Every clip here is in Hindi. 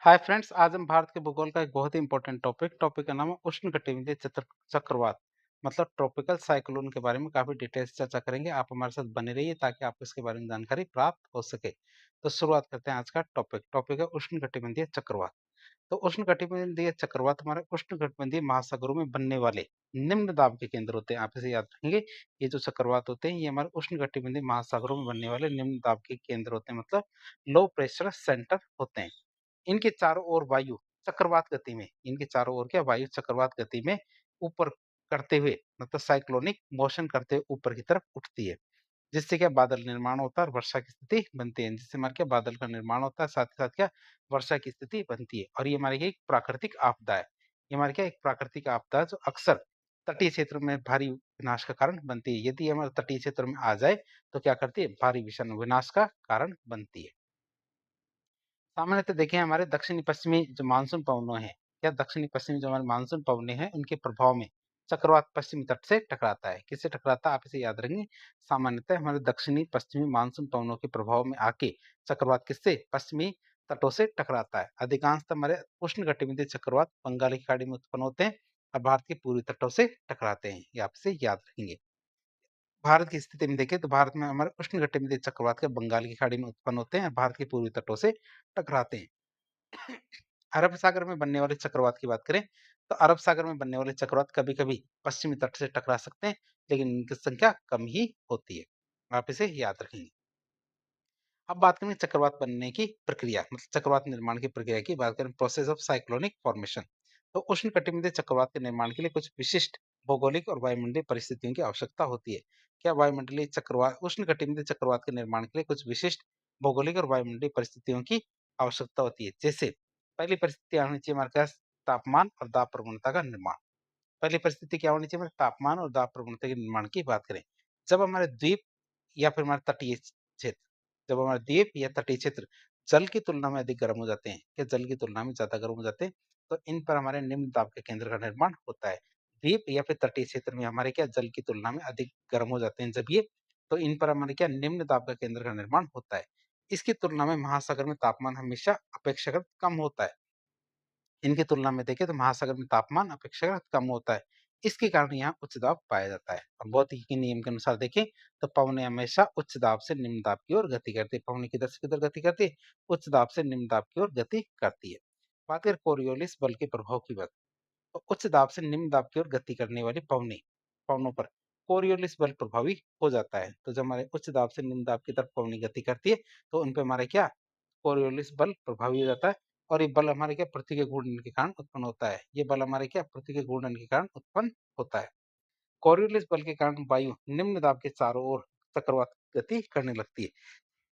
हाय फ्रेंड्स, आज हम भारत के भूगोल का एक बहुत ही इंपॉर्टेंट टॉपिक का नाम है उष्णकटिबंधीय चक्रवात मतलब ट्रॉपिकल साइक्लोन के बारे में काफी डिटेल्स चर्चा करेंगे। आप हमारे साथ बने रहिए ताकि आपको इसके बारे में जानकारी प्राप्त हो सके। तो शुरुआत करते हैं आज का टॉपिक है उष्णकटिबंधीय चक्रवात। तो उष्णकटिबंधीय चक्रवात हमारे उष्णकटिबंधीय महासागरों में बनने वाले निम्न दाब के केंद्र होते हैं। आप इसे याद रखेंगे, ये जो चक्रवात होते हैं ये हमारे उष्णकटिबंधीय महासागरों में बनने वाले निम्न दाब के केंद्र होते हैं, मतलब लो प्रेशर सेंटर होते हैं। इनके चारों ओर वायु चक्रवात गति में इनके चारों ओर क्या वायु चक्रवात गति में ऊपर करते हुए मतलब साइक्लोनिक मोशन करते हुए ऊपर की तरफ उठती है, जिससे क्या बादल निर्माण होता है और वर्षा की स्थिति बनती है। जिससे हमारे क्या बादल का निर्माण होता है, साथ ही साथ क्या वर्षा की स्थिति बनती है। और ये हमारी क्या एक प्राकृतिक आपदा है। ये हमारी क्या एक प्राकृतिक आपदा है जो अक्सर तटीय क्षेत्र में भारी विनाश का कारण बनती है। यदि हमारे तटीय क्षेत्र में आ जाए तो क्या करती है, भारी विषण विनाश का कारण बनती है। सामान्यतः देखें, हमारे दक्षिणी पश्चिमी जो मानसून पवनों हैं या दक्षिणी पश्चिमी जो हमारे मानसून पवने हैं उनके प्रभाव में चक्रवात पश्चिमी तट से टकराता है। किससे टकराता है, आप इसे याद रखेंगे। सामान्यतः हमारे दक्षिणी पश्चिमी मानसून पवनों के प्रभाव में आके चक्रवात किससे पश्चिमी तटों से टकराता है। अधिकांशतः हमारे उष्णकटिबंधीय चक्रवात बंगाल की खाड़ी में उत्पन्न होते हैं और भारत के पूर्वी तटों से टकराते हैं। ये आप इसे याद रखेंगे। भारत की स्थिति में देखें तो भारत में हमारे उष्णकटिबंधीय चक्रवात के बंगाल की खाड़ी में उत्पन्न होते हैं, भारत के पूर्वी तटों से टकराते हैं। अरब सागर में बनने वाले चक्रवात की बात करें तो अरब सागर में बनने वाले चक्रवात कभी-कभी पश्चिमी तट से टकरा सकते हैं, लेकिन इनकी संख्या कम ही होती है। आप इसे याद रखेंगे। अब बात करेंगे चक्रवात बनने की प्रक्रिया, मतलब चक्रवात निर्माण की प्रक्रिया की बात करें, प्रोसेस ऑफ साइक्लोनिक फॉर्मेशन। तो उष्णकटिबंधीय चक्रवात के निर्माण के लिए कुछ विशिष्ट भौगोलिक और वायुमंडलीय परिस्थितियों की आवश्यकता होती है। क्या वायुमंडलीय चक्रवात उष्णकटिबंधीय चक्रवात के निर्माण के लिए कुछ विशिष्ट भौगोलिक और वायुमंडलीय परिस्थितियों की आवश्यकता होती है। जैसे पहली परिस्थिति होनी चाहिए हमारे पास तापमान और दाब प्रवणता का निर्माण। पहली परिस्थिति क्या होनी चाहिए, हमारे तापमान और दाब प्रवणता के निर्माण की बात करें। जब हमारे द्वीप या फिर हमारे तटीय क्षेत्र जब हमारे द्वीप या तटीय क्षेत्र जल की तुलना में अधिक गर्म हो जाते हैं, क्या जल की तुलना में ज्यादा गर्म हो जाते हैं, तो इन पर हमारे निम्न दाब के केंद्र का निर्माण होता है। द्वीप या फिर तटीय क्षेत्र में हमारे क्या जल की तुलना में अधिक गर्म हो जाते हैं जब ये, तो इन पर हमारे क्या निम्न दाब का केंद्र का निर्माण होता है। इसकी तुलना में महासागर में तापमान हमेशा अपेक्षाकृत कम होता है। इनकी तुलना में देखें तो महासागर में तापमान अपेक्षाकृत कम होता है। इसके कारण यहाँ उच्च दाब पाया जाता है। और भौतिकी के नियम के अनुसार देखें तो पवनें हमेशा उच्च दाब से निम्न दाब की ओर गति करती है। पवनें किधर से किधर गति करती है, उच्च दाब से निम्न दाब की ओर गति करती है। बात करें कोरियोलिस बल के प्रभाव की बात, तो उच्च दाब से निम्न दाब की ओर गति करने वाली पवनों पर कोरियोलिस बल प्रभावी हो जाता है। तो जब हमारे उच्च दाब से निम्न दाब की तरफ पवनी गति करती है तो उन पे हमारे क्या कोरियोलिस बल प्रभावी हो जाता है। और ये बल हमारे क्या पृथ्वी के घूर्णन के कारण उत्पन्न होता है। ये बल हमारे क्या पृथ्वी के घूर्णन के कारण उत्पन्न होता है। कोरियोलिस बल के कारण वायु निम्न दाब के चारों ओर चक्रवात गति करने लगती है।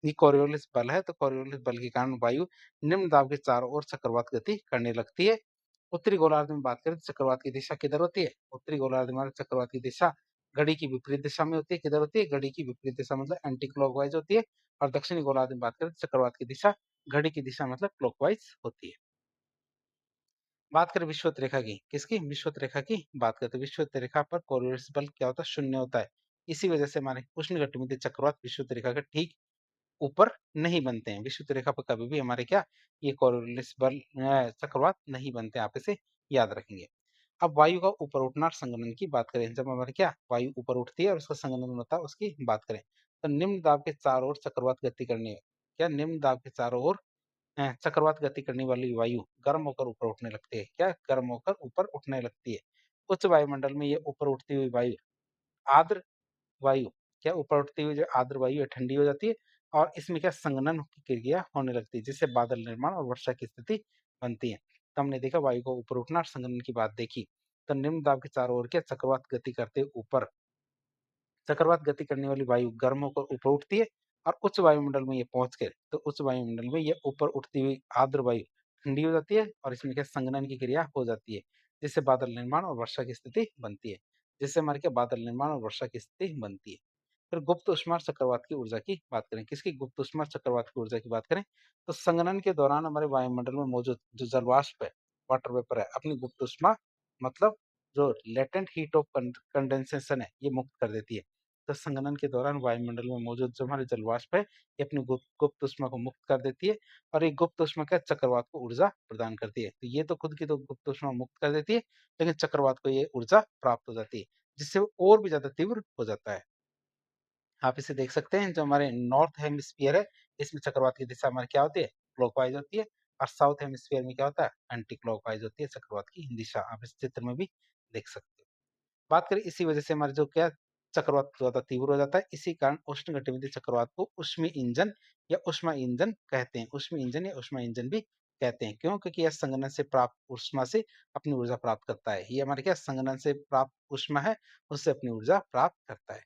ये कोरियोलिस बल है, तो कोरियोलिस बल के कारण वायु निम्न दाब के चारों ओर चक्रवात गति करने लगती है। उत्तरी गोलार्ध में बात करें तो चक्रवात की दिशा किधर होती है, उत्तरी गोलार्ध में चक्रवात की दिशा घड़ी की विपरीत दिशा में होती है। किधर होती है, घड़ी की विपरीत दिशा मतलब एंटी क्लॉकवाइज होती है। और दक्षिणी गोलार्ध में बात करें तो चक्रवात की दिशा घड़ी की दिशा मतलब क्लॉकवाइज होती है। बात करें विषुवत रेखा की, किसकी, विषुवत रेखा की बात करते हैं। विषुवत रेखा पर कोरियोलिस बल क्या होता है, शून्य होता है। इसी वजह से हमारे उष्णकटिबंधीय चक्रवात विषुवत रेखा के ठीक ऊपर नहीं बनते हैं। विषुवत रेखा पर कभी भी हमारे क्या ये कोरियोलिस बल चक्रवात नहीं बनते, आप इसे याद रखेंगे। अब वायु का ऊपर उठना और संघनन की बात करें, जब हमारे क्या वायु ऊपर उठती है और उसका संघनन होता है उसकी बात करें, तो निम्न दाब के चारों ओर चक्रवात गति करने क्या निम्न दाब के चारों ओर चक्रवात गति करने वाली वायु गर्म होकर ऊपर उठने लगती है। क्या गर्म होकर ऊपर उठने लगती है। उच्च वायुमंडल में ये ऊपर उठती हुई वायु आर्द्र वायु क्या ऊपर उठती हुई जो आर्द्र वायु है ठंडी हो जाती है और इसमें क्या संघनन की क्रिया होने लगती है, जिससे बादल निर्माण और वर्षा की स्थिति बनती है। तो हमने देखा वायु को ऊपर उठना और संघनन की बात देखी। तो निम्न दाब के चारों ओर क्या चक्रवात गति करते ऊपर चक्रवात गति करने वाली वायु गर्म होकर ऊपर उठती है और उच्च वायुमंडल में ये पहुंच कर तो उच्च वायुमंडल में ये ऊपर उठती हुई आर्द्र वायु ठंडी हो जाती है और इसमें क्या संघनन की क्रिया हो जाती है, जिससे बादल निर्माण और वर्षा की स्थिति बनती है। जिससे हमारे क्या बादल निर्माण और वर्षा की स्थिति बनती है। फिर गुप्त ऊष्मा चक्रवात की ऊर्जा की बात करें, किसकी, गुप्त ऊष्मा चक्रवात की ऊर्जा की बात करें, तो संघनन के दौरान हमारे वायुमंडल में मौजूद जो जलवाष्प है, वाटर वेपर है, अपनी गुप्त ऊष्मा मतलब जो लेटेंट हीट ऑफ कंडेंसेशन है ये मुक्त कर देती है। तो संघनन के दौरान वायुमंडल में मौजूद जो हमारे जलवाष्प है, ये अपनी गुप्त ऊष्मा को मुक्त कर देती है और ये गुप्त ऊष्मा क्या चक्रवात को ऊर्जा प्रदान करती है। तो ये तो खुद की तो गुप्त ऊष्मा मुक्त कर देती है, लेकिन चक्रवात को ये ऊर्जा प्राप्त हो जाती है, जिससे वो और भी ज़्यादा तीव्र हो जाता है। आप इसे देख सकते हैं, जो हमारे नॉर्थ हेमिस्फीयर है, इसमें चक्रवात की दिशा हमारी क्या होती है? क्लॉकवाइज़ होती है और साउथ हेमिस्फीयर में क्या होता है? एंटी क्लॉकवाइज़ होती है चक्रवात की दिशा। आप इस चित्र में भी देख सकते हो। बात करें इसी वजह से हमारे जो क्या चक्रवात ज़्यादा तीव्र हो जाता है, इसी कारण उष्णकटिबंधीय चक्रवात को उष्मी इंजन या ऊष्मा इंजन कहते हैं। उष्मी इंजन या ऊष्मा इंजन भी कहते हैं। क्यों? क्योंकि यह संघनन से प्राप्त ऊष्मा से अपनी ऊर्जा प्राप्त करता है। ये हमारे क्या संघनन से प्राप्त ऊष्मा है, उससे अपनी ऊर्जा प्राप्त करता है।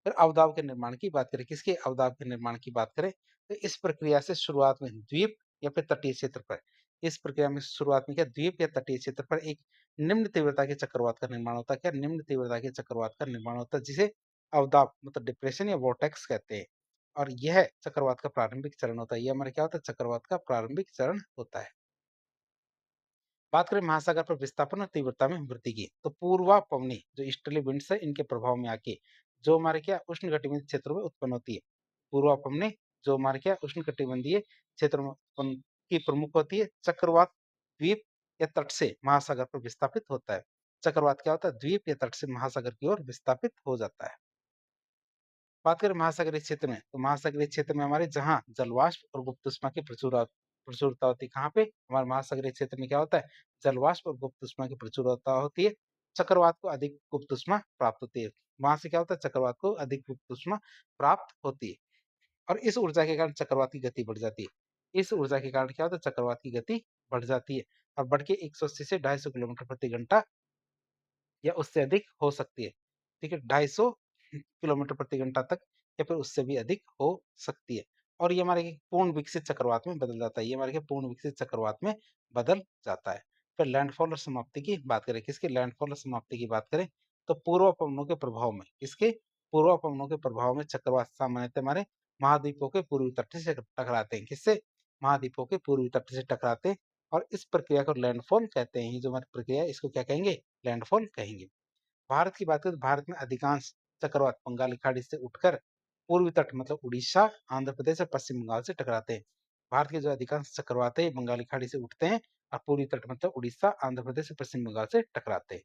फिर अवदाब के निर्माण की बात करें, किसके अवदाब के निर्माण की बात करें, तो इस प्रक्रिया से शुरुआत में द्वीप या फिर तटीय क्षेत्र पर, इस प्रक्रिया में शुरुआत में क्या द्वीप या तटीय क्षेत्र पर एक निम्न तीव्रता के चक्रवात का निर्माण होता है। क्या निम्न तीव्रता के चक्रवात का निर्माण होता है, जिसे अवदाब मतलब डिप्रेशन या वोर्टेक्स कहते हैं। और यह चक्रवात का प्रारंभिक चरण होता है। यह हमारे क्या होता है? चक्रवात का प्रारंभिक चरण होता है। बात करें महासागर पर विस्थापन और तीव्रता में वृद्धि की, तो पूर्वा पवनी जो ईस्टर्ली विंड्स है, इनके प्रभाव में आके जो हमारे क्या उष्णकटिबंधीय क्षेत्रों में उत्पन्न होती है। पूर्वा पवनी जो हमारे क्या उष्णकटिबंधीय क्षेत्रों में उत्पन्न की प्रमुख होती है। चक्रवात द्वीप या तट से महासागर पर विस्थापित होता है। चक्रवात क्या होता है? द्वीप या तट से महासागर की ओर विस्थापित हो जाता है। बात करें महासागरीय क्षेत्र में, तो महासागरीय क्षेत्र में हमारे जहाँ जलवाष्प और गुप्त ऊष्मा की प्रचुरता होती है। कहाँ पे? हमारे महासागरीय क्षेत्र में क्या होता है? जलवाष्प और गुप्त ऊष्मा की प्रचुरता होती है। चक्रवात को अधिक गुप्त ऊष्मा प्राप्त होती है। वहां से क्या होता है? चक्रवात को अधिक गुप्त ऊष्मा प्राप्त होती है और इस ऊर्जा के कारण चक्रवात की गति बढ़ जाती है। इस ऊर्जा के कारण क्या होता है? चक्रवात की गति बढ़ जाती है और बढ़ के 180 से 250 किलोमीटर प्रति घंटा या उससे अधिक हो सकती है। ठीक है, 250 किलोमीटर प्रति घंटा तक या फिर उससे भी अधिक हो सकती है और ये हमारे एक पूर्ण विकसित चक्रवात में बदल जाता है। ये हमारे क्या पूर्ण विकसित चक्रवात में बदल जाता है। फिर लैंडफॉल और समाप्ति की बात करें, किसके लैंडफॉल और समाप्ति की बात करें, तो पूर्व पवनों के प्रभाव में, किसके पूर्व पवनों के प्रभाव में चक्रवात सामान्यतः हमारे महाद्वीपों के पूर्वी तट से टकराते हैं। किससे? महाद्वीपों के पूर्वी तट से टकराते हैं और इस प्रक्रिया को लैंडफॉल कहते हैं। ये जो हमारी प्रक्रिया है, इसको क्या कहेंगे? लैंडफॉल कहेंगे। भारत की बात करें तो भारत में अधिकांश चक्रवात बंगाल की खाड़ी से उठकर पूर्वी तट मतलब उड़ीसा, आंध्र प्रदेश और पश्चिम बंगाल से टकराते हैं। भारत के जो अधिकांश चक्रवात है, ये बंगाली खाड़ी से उठते हैं और पूर्वी तट मतलब उड़ीसा, आंध्र प्रदेश और पश्चिम बंगाल से टकराते हैं।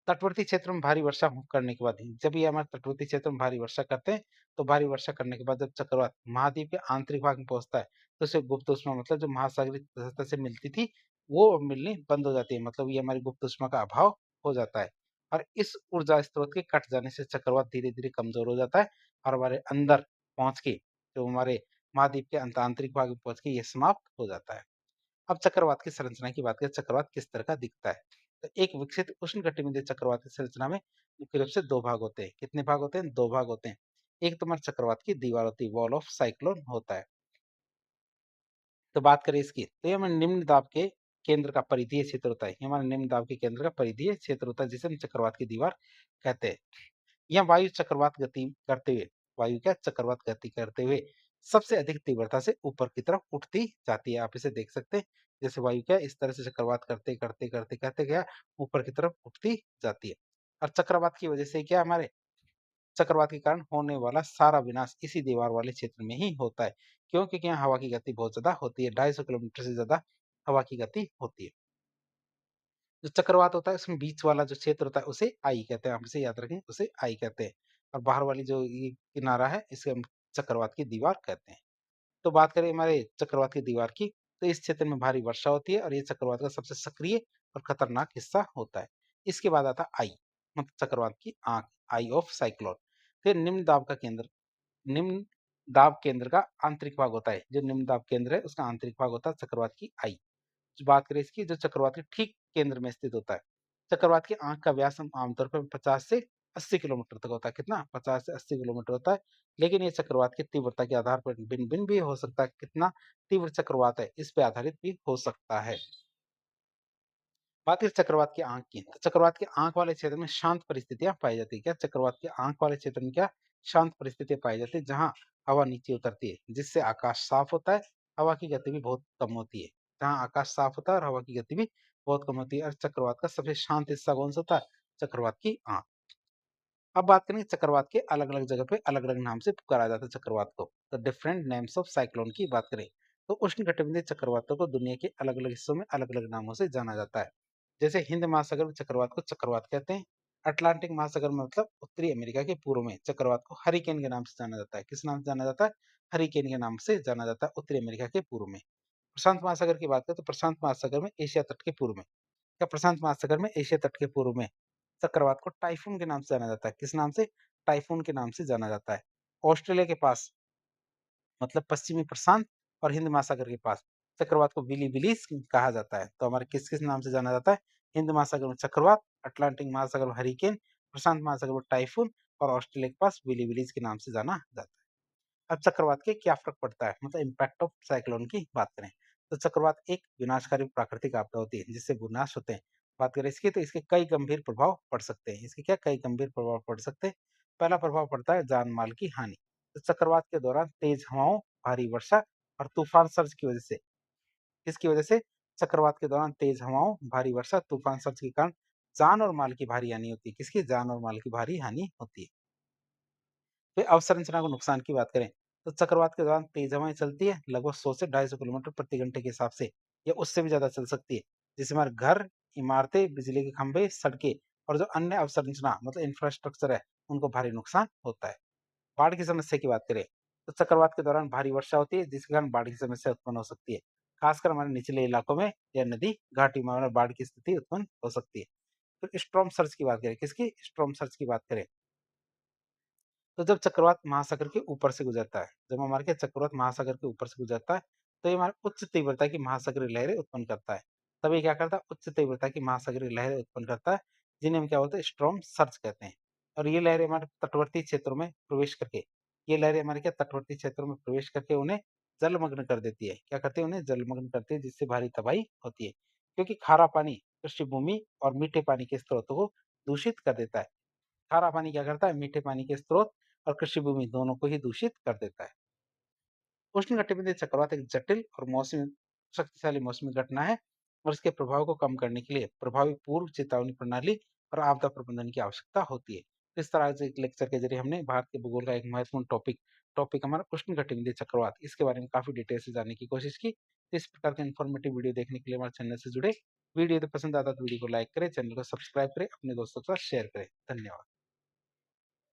तटवर्ती क्षेत्र में भारी वर्षा करने के बाद जब ये हमारे तटवर्ती क्षेत्र में भारी वर्षा करते हैं, तो भारी वर्षा करने के बाद जब चक्रवात महाद्वीप के आंतरिक भाग में पहुंचता है, तो उसे गुप्त ऊष्मा मतलब जो महासागरीय सतह से मिलती थी, वो अब मिलनी बंद हो जाती है। मतलब ये हमारी गुप्त ऊष्मा का अभाव हो जाता है और इस ऊर्जा स्रोत के कट जाने से चक्रवात धीरे धीरे कमजोर हो जाता है और हमारे अंदर पहुंच के जो हमारे महाद्वीप के आंतरिक भाग में पहुंच के ये समाप्त हो जाता है। अब चक्रवात की संरचना की बात करें, चक्रवात किस तरह का दिखता है, तो एक विकसित उष्णकटिबंधीय चक्रवात की संरचना में मुख्य रूप से दो भाग होते हैं। कितने भाग होते हैं? दो भाग होते हैं। एक तो हमारे चक्रवात की दीवार होती है, वॉल ऑफ साइक्लोन होता है। तो बात करें इसकी, तो ये हमारे निम्न दाब के केंद्र का परिधीय क्षेत्र होता है। ये हमारे निम्न दाब के केंद्र का परिधीय क्षेत्र होता है, जिसे हम चक्रवात की दीवार कहते हैं। यह वायु चक्रवात गति करते हुए, वायु क्या चक्रवात गति करते हुए सबसे अधिक तीव्रता से ऊपर की तरफ उठती जाती है। आप इसे देख सकते हैं, जैसे वायु क्या इस तरह से चक्रवात करते करते करते करते क्या ऊपर की तरफ उठती जाती है और चक्रवात की वजह से क्या हमारे चक्रवात के कारण होने वाला सारा विनाश इसी दीवार वाले क्षेत्र में ही होता है। क्यों? क्योंकि यहाँ हवा की गति बहुत ज्यादा होती है, 250 किलोमीटर से ज्यादा हवा की गति होती है। जो चक्रवात होता है उसमें बीच वाला जो क्षेत्र होता है उसे आई कहते हैं। आप इसे याद रखें, उसे आई कहते हैं और बाहर वाली जो ये किनारा है इसे हम चक्रवात की दीवार कहते हैं। तो बात करें हमारे चक्रवात की दीवार की, तो इस क्षेत्र में भारी वर्षा होती है और ये चक्रवात का सबसे सक्रिय और खतरनाक हिस्सा होता है। इसके बाद आता आई मतलब चक्रवात की आंख, आई ऑफ साइक्लोन। फिर निम्न दाब का केंद्र, निम्न दाब केंद्र का आंतरिक भाग होता है। जो निम्न दाब केंद्र है उसका आंतरिक भाग होता है चक्रवात की आई। बात करें इसकी, जो चक्रवात के ठीक केंद्र में स्थित होता है। चक्रवात की आंख का व्यास हम आमतौर पर 50 से 80 किलोमीटर तक होता है। कितना? 50 से 80 किलोमीटर होता है। लेकिन ये चक्रवात की तीव्रता के आधार पर भिन्न भिन्न भी हो सकता है। कितना तीव्र चक्रवात है इस पे आधारित भी हो सकता है। बात करें चक्रवात की आंख की, तो चक्रवात की आंख वाले क्षेत्र में शांत परिस्थितियां पाई जाती है। क्या चक्रवात की आंख वाले क्षेत्र में क्या शांत परिस्थितियां पाई जाती है, जहां हवा नीचे उतरती है, जिससे आकाश साफ होता है, हवा की गति भी बहुत कम होती है। जहां आकाश साफ होता है और हवा की गति भी बहुत कम होती है और चक्रवात का सबसे शांत हिस्सा कौन सा होता है? चक्रवात की आंख। अब बात करेंगे चक्रवात के अलग-अलग जगह पे अलग-अलग नाम से पुकारा जाता है चक्रवात को। तो डिफरेंट नेम्स ऑफ साइक्लोन की बात करें, तो उष्णकटिबंधीय चक्रवातों को दुनिया के अलग-अलग हिस्सों में अलग-अलग नामों से जाना जाता है। जैसे हिंद महासागर में चक्रवात को चक्रवात कहते हैं। अटलांटिक महासागर में मतलब उत्तरी अमेरिका के पूर्व में चक्रवात को हरिकेन के नाम से जाना जाता है। किस नाम से जाना जाता है? हरिकेन के नाम से जाना जाता है उत्तरी अमेरिका के पूर्व में। प्रशांत महासागर की बात करें तो प्रशांत महासागर में एशिया तट के पूर्व में या प्रशांत महासागर में एशिया तट के पूर्व में चक्रवात को टाइफून के नाम से जाना जाता है। किस नाम से? टाइफून के नाम से जाना जाता है। ऑस्ट्रेलिया के पास मतलब पश्चिमी प्रशांत और हिंद महासागर के पास चक्रवात को विली-विलीस कहा जाता है। तो हमारे किस-किस नाम से जाना जाता है? हिंद महासागर में चक्रवात, अटलांटिक महासागर में हरिकेन, प्रशांत महासागर में टाइफून और ऑस्ट्रेलिया के पास विली-विलीस के नाम से जाना जाता है। अब चक्रवात के क्या फ़र्क पड़ता है? मतलब इम्पैक्ट ऑफ साइक्लोन की बात करें, तो चक्रवात एक विनाशकारी प्राकृतिक आपदा होती है, जिससे विनाश होते हैं। बात करें इसकी तो इसके कई गंभीर प्रभाव पड़ सकते हैं। इसके क्या कई गंभीर प्रभाव पड़ सकते हैं? पहला प्रभाव पड़ता है जान-माल की हानि। तो चक्रवात के दौरान तेज हवाओं, भारी वर्षा और तूफान सर्ज की वजह से किसकी वजह से? चक्रवात के दौरान तेज हवाओं, भारी वर्षा, तूफान सर्ज के कारण जान और माल की भारी हानि होती है। किसकी? जान और माल की भारी हानि होती है। फिर अवसंरचना को नुकसान की बात करें, तो चक्रवात के दौरान तेज हवाएं चलती है लगभग 100 से 250 किलोमीटर प्रति घंटे के हिसाब से या उससे भी ज्यादा चल सकती है, जिससे हमारे घर, इमारतें, बिजली के खंभे, सड़कें और जो अन्य अवसंरचना मतलब इंफ्रास्ट्रक्चर है उनको भारी नुकसान होता है। बाढ़ की समस्या की बात करें, तो चक्रवात के दौरान भारी वर्षा होती है जिसके कारण बाढ़ की समस्या उत्पन्न हो सकती है। खासकर हमारे निचले इलाकों में या नदी घाटी में हमारे बाढ़ की स्थिति उत्पन्न हो सकती है। फिर स्ट्रॉम सर्ज की बात करें, किसकी? स्ट्रॉम सर्ज की बात करें, तो जब चक्रवात महासागर के ऊपर से गुजरता है, जब हमारे क्या चक्रवात महासागर के ऊपर से गुजरता है, तो ये हमारे उच्च तीव्रता की महासागरीय लहरें उत्पन्न करता है। तब ये क्या करता है? उच्च तीव्रता की महासागरीय लहरें उत्पन्न करता है, जिन्हें हम क्या बोलते हैं? स्ट्रॉम सर्ज कहते हैं। और ये लहरें हमारे तटवर्ती क्षेत्रों में प्रवेश करके ये लहरें हमारे क्या तटवर्ती क्षेत्रों में प्रवेश करके उन्हें जलमग्न कर देती है। क्या करती है? उन्हें जलमग्न करती है, जिससे भारी तबाही होती है। क्योंकि खारा पानी कृषि भूमि और मीठे पानी के स्रोतों को दूषित कर देता है। खारा पानी क्या करता है? मीठे पानी के स्रोत और कृषि भूमि दोनों को ही दूषित कर देता है। उष्णकटिबंधीय चक्रवात एक जटिल और मौसमी शक्तिशाली मौसमी घटना है और इसके प्रभाव को कम करने के लिए प्रभावी पूर्व चेतावनी प्रणाली और आपदा प्रबंधन की आवश्यकता होती है। इस तरह से एक लेक्चर के जरिए हमने भारत के भूगोल का एक महत्वपूर्ण टॉपिक हमारा उष्णकटिबंधीय चक्रवात इसके बारे में काफी डिटेल से जानने की कोशिश की। तो इस प्रकार के इन्फॉर्मेटिव वीडियो देखने के लिए हमारे चैनल से जुड़े। वीडियो यदि पसंद आता तो वीडियो को लाइक करें, चैनल को सब्सक्राइब करें, अपने दोस्तों के साथ शेयर करें। धन्यवाद।